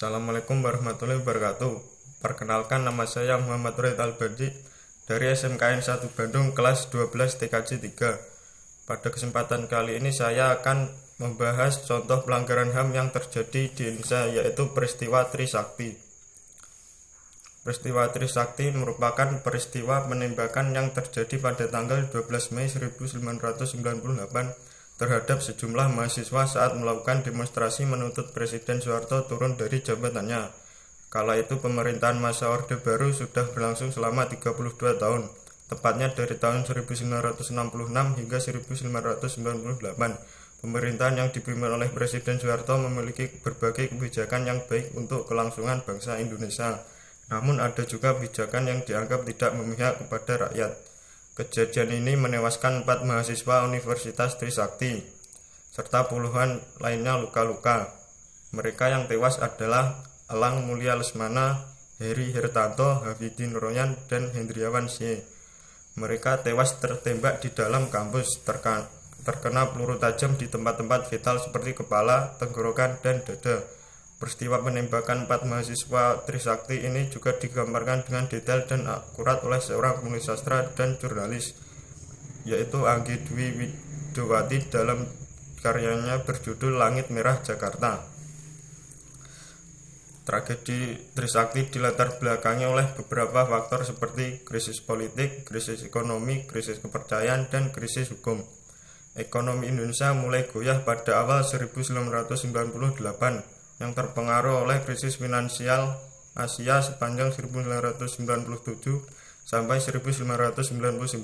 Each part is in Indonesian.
Assalamualaikum warahmatullahi wabarakatuh. Perkenalkan, nama saya Muhammad Roy Albadi dari SMKN 1 Bandung kelas 12 TKJ 3. Pada kesempatan kali ini saya akan membahas contoh pelanggaran HAM yang terjadi di Indonesia, yaitu peristiwa Trisakti. Peristiwa Trisakti merupakan peristiwa penembakan yang terjadi pada tanggal 12 Mei 1998 terhadap sejumlah mahasiswa saat melakukan demonstrasi menuntut Presiden Soeharto turun dari jabatannya. Kala itu pemerintahan masa Orde Baru sudah berlangsung selama 32 tahun, tepatnya dari tahun 1966 hingga 1998. Pemerintahan yang dipimpin oleh Presiden Soeharto memiliki berbagai kebijakan yang baik untuk kelangsungan bangsa Indonesia. Namun ada juga kebijakan yang dianggap tidak memihak kepada rakyat. Kejadian ini menewaskan 4 mahasiswa Universitas Trisakti, serta puluhan lainnya luka-luka. Mereka yang tewas adalah Elang Mulia Lesmana, Heri Hertanto, Hafidin Royan, dan Hendriawan C. Mereka tewas tertembak di dalam kampus, terkena peluru tajam di tempat-tempat vital seperti kepala, tenggorokan, dan dada. Peristiwa penembakan 4 mahasiswa Trisakti ini juga digambarkan dengan detail dan akurat oleh seorang penulis sastra dan jurnalis, yaitu Anggi Dwi Widowati dalam karyanya berjudul Langit Merah Jakarta. Tragedi Trisakti dilatar belakangi oleh beberapa faktor seperti krisis politik, krisis ekonomi, krisis kepercayaan, dan krisis hukum. Ekonomi Indonesia mulai goyah pada awal 1998 yang terpengaruh oleh krisis finansial Asia sepanjang 1997 sampai 1999.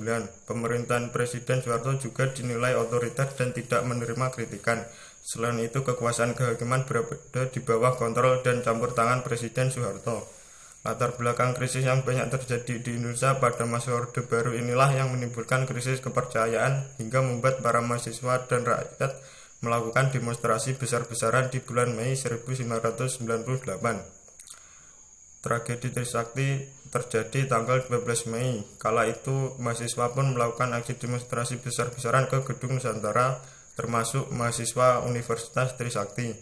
Pemerintahan Presiden Soeharto juga dinilai otoriter dan tidak menerima kritikan. Selain itu, kekuasaan kehakiman berada di bawah kontrol dan campur tangan Presiden Soeharto. Latar belakang krisis yang banyak terjadi di Indonesia pada masa Orde Baru inilah yang menimbulkan krisis kepercayaan hingga membuat para mahasiswa dan rakyat melakukan demonstrasi besar-besaran di bulan Mei 1998. Tragedi Trisakti terjadi tanggal 12 Mei. Kala itu mahasiswa pun melakukan aksi demonstrasi besar-besaran ke Gedung Nusantara, termasuk mahasiswa Universitas Trisakti.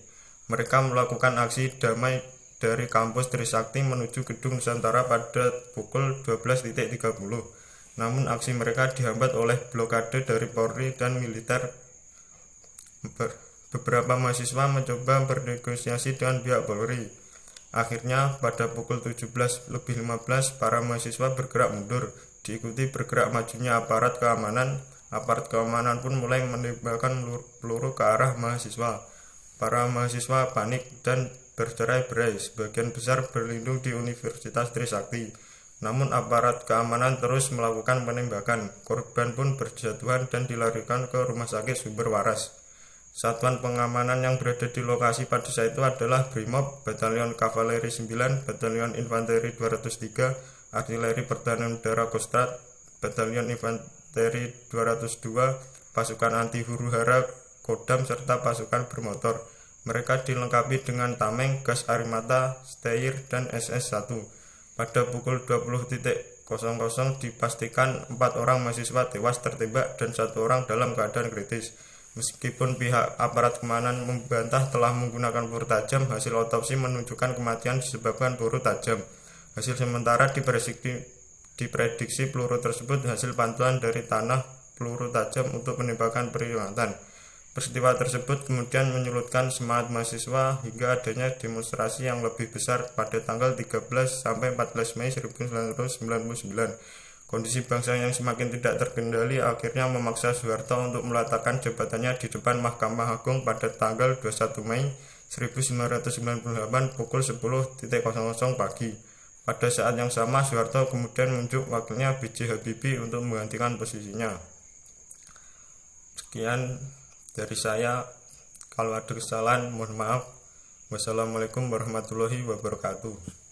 Mereka melakukan aksi damai dari kampus Trisakti menuju Gedung Nusantara pada pukul 12.30. Namun aksi mereka dihambat oleh blokade dari Polri dan militer. Beberapa mahasiswa mencoba bernegosiasi dengan pihak Polri. Akhirnya pada pukul 17.15 para mahasiswa bergerak mundur, diikuti bergerak majunya aparat keamanan. Aparat keamanan pun mulai menembakkan peluru ke arah mahasiswa. Para mahasiswa panik dan bercerai-berai, sebagian besar berlindung di Universitas Trisakti. Namun aparat keamanan terus melakukan penembakan. Korban pun berjatuhan dan dilarikan ke Rumah Sakit Sumber Waras. Satuan pengamanan yang berada di lokasi pada saat itu adalah Brimob, Batalion Kavaleri 9, Batalion Infanteri 203, Artileri Pertahanan Udara Kostrad, Batalion Infanteri 202, pasukan anti huru-hara Kodam, serta pasukan bermotor. Mereka dilengkapi dengan tameng, gas air mata, Steyr, dan SS-1. Pada pukul 20.00 dipastikan 4 orang mahasiswa tewas tertembak dan 1 orang dalam keadaan kritis. Meskipun pihak aparat keamanan membantah telah menggunakan peluru tajam, hasil otopsi menunjukkan kematian disebabkan peluru tajam. Hasil sementara diprediksi peluru tersebut hasil pantulan dari tanah peluru tajam untuk penembakan peringatan. Peristiwa tersebut kemudian menyulutkan semangat mahasiswa hingga adanya demonstrasi yang lebih besar pada tanggal 13 sampai 14 Mei 1999. Kondisi bangsa yang semakin tidak terkendali akhirnya memaksa Soeharto untuk meletakkan jabatannya di depan Mahkamah Agung pada tanggal 21 Mei 1998 pukul 10.00 pagi. Pada saat yang sama, Soeharto kemudian menunjuk wakilnya B.J. Habibie untuk menggantikan posisinya. Sekian dari saya. Kalau ada kesalahan, mohon maaf. Wassalamualaikum warahmatullahi wabarakatuh.